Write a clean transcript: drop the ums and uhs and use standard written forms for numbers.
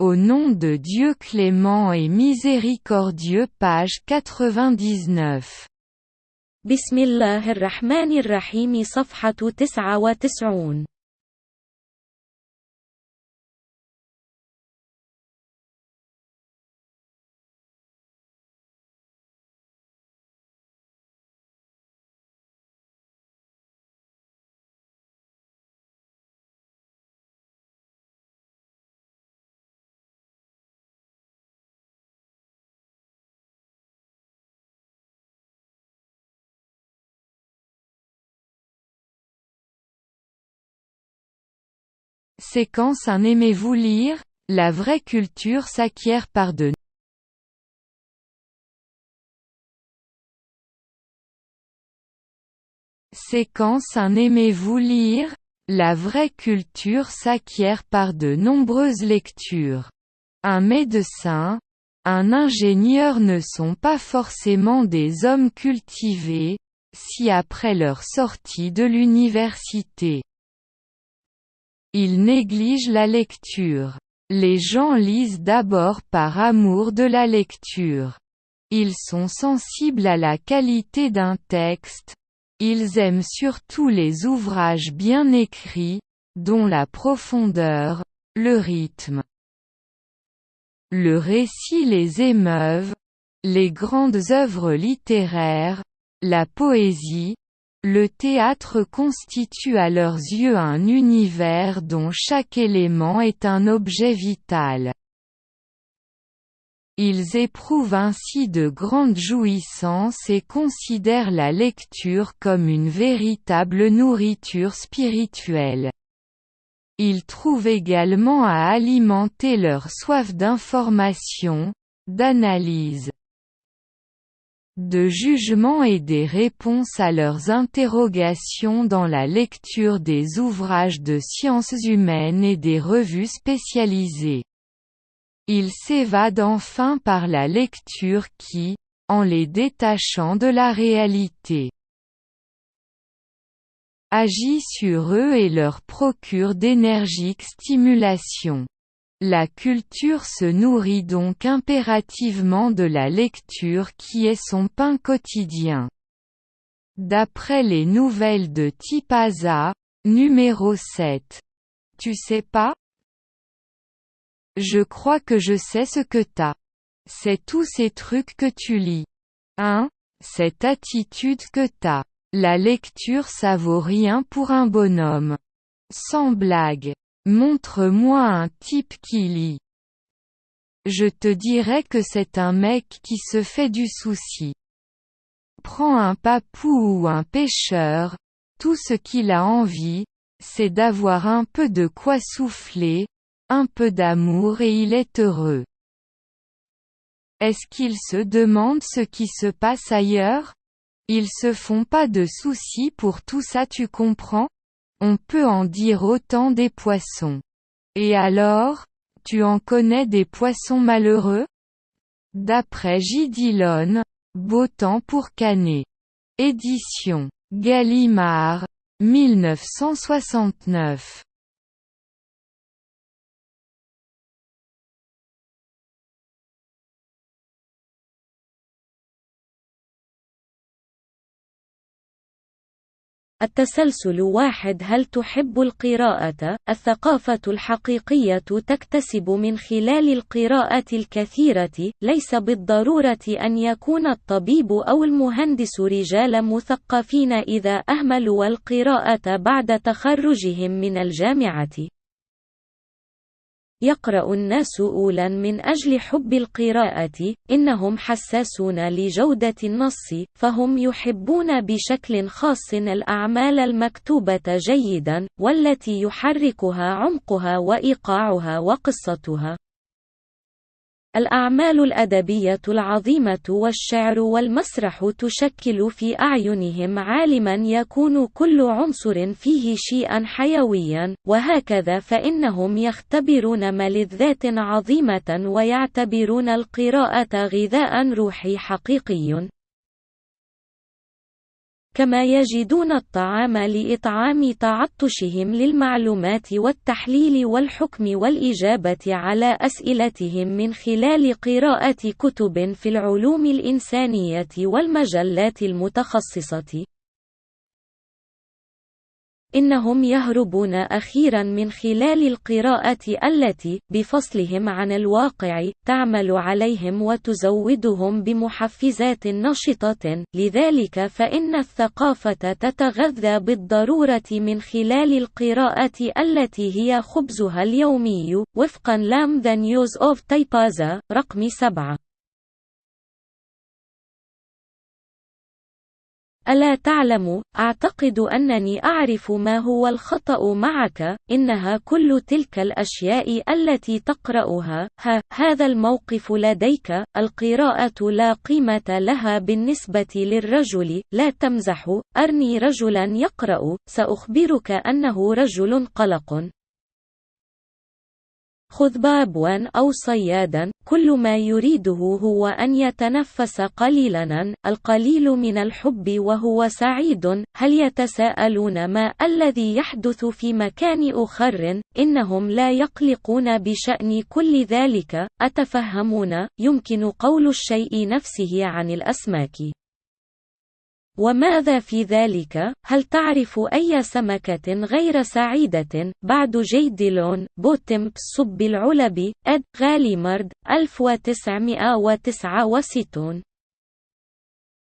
Au nom de Dieu clément et miséricordieux page 99. بسم الله الرحمن الرحيم صفحة 99. Séquence 1. Aimez-vous lire? La vraie culture s'acquiert par de Séquence 1. Aimez-vous lire? La vraie culture s'acquiert par de nombreuses lectures. Un médecin, un ingénieur ne sont pas forcément des hommes cultivés, si après leur sortie de l'université, ils négligent la lecture. Les gens lisent d'abord par amour de la lecture. Ils sont sensibles à la qualité d'un texte. Ils aiment surtout les ouvrages bien écrits, dont la profondeur, le rythme, le récit les émeuvent. Les grandes œuvres littéraires, la poésie, le théâtre constituent à leurs yeux un univers dont chaque élément est un objet vital. Ils éprouvent ainsi de grandes jouissances et considèrent la lecture comme une véritable nourriture spirituelle. Ils trouvent également à alimenter leur soif d'information, d'analyse, de jugement et des réponses à leurs interrogations dans la lecture des ouvrages de sciences humaines et des revues spécialisées. Ils s'évadent enfin par la lecture qui, en les détachant de la réalité, agit sur eux et leur procure d'énergiques stimulations. La culture se nourrit donc impérativement de la lecture qui est son pain quotidien. D'après les nouvelles de Tipaza, numéro 7. Tu sais pas? Je crois que je sais ce que t'as. C'est tous ces trucs que tu lis. Hein? Cette attitude que t'as. La lecture ça vaut rien pour un bonhomme. Sans blague. Montre-moi un type qui lit. Je te dirais que c'est un mec qui se fait du souci. Prends un papou ou un pêcheur, tout ce qu'il a envie, c'est d'avoir un peu de quoi souffler, un peu d'amour et il est heureux. Est-ce qu'ils se demandent ce qui se passe ailleurs? Ils se font pas de soucis pour tout ça, tu comprends? On peut en dire autant des poissons. Et alors, tu en connais des poissons malheureux? D'après J. Dillon, Beau temps pour Canet. Édition Gallimard, 1969. التسلسل 1. هل تحب القراءة؟ الثقافة الحقيقية تكتسب من خلال القراءة الكثيرة، ليس بالضرورة أن يكون الطبيب أو المهندس رجال مثقفين إذا أهملوا القراءة بعد تخرجهم من الجامعة. يقرأ الناس أولاً من أجل حب القراءة، إنهم حساسون لجودة النص، فهم يحبون بشكل خاص الأعمال المكتوبة جيداً، والتي يحركها عمقها وإيقاعها وقصتها. الأعمال الأدبية العظيمة والشعر والمسرح تشكل في أعينهم عالماً يكون كل عنصر فيه شيئاً حيوياً، وهكذا فإنهم يختبرون ملذات عظيمة ويعتبرون القراءة غذاء روحي حقيقي. كما يجدون الطعام لإطعام تعطشهم للمعلومات والتحليل والحكم والإجابة على أسئلتهم من خلال قراءة كتب في العلوم الإنسانية والمجلات المتخصصة. إنهم يهربون أخيرا من خلال القراءة التي، بفصلهم عن الواقع، تعمل عليهم وتزودهم بمحفزات نشطة. لذلك فإن الثقافة تتغذى بالضرورة من خلال القراءة التي هي خبزها اليومي، وفقا لام The News of Typaza رقم 7. ألا تعلم؟ أعتقد أنني أعرف ما هو الخطأ معك. إنها كل تلك الأشياء التي تقرأها. هذا الموقف لديك. القراءة لا قيمة لها بالنسبة للرجل. لا تمزح. أرني رجلا يقرأ، سأخبرك أنه رجل قلق. خذ بابوا أو صيادا، كل ما يريده هو أن يتنفس قليلا، القليل من الحب وهو سعيد. هل يتساءلون ما الذي يحدث في مكان آخر؟ إنهم لا يقلقون بشأن كل ذلك. أتفهمون؟ يمكن قول الشيء نفسه عن الأسماك. وماذا في ذلك؟ هل تعرف أي سمكة غير سعيدة؟ بعد جيدلون بوتم صب العلب، إد غاليمرد 1969.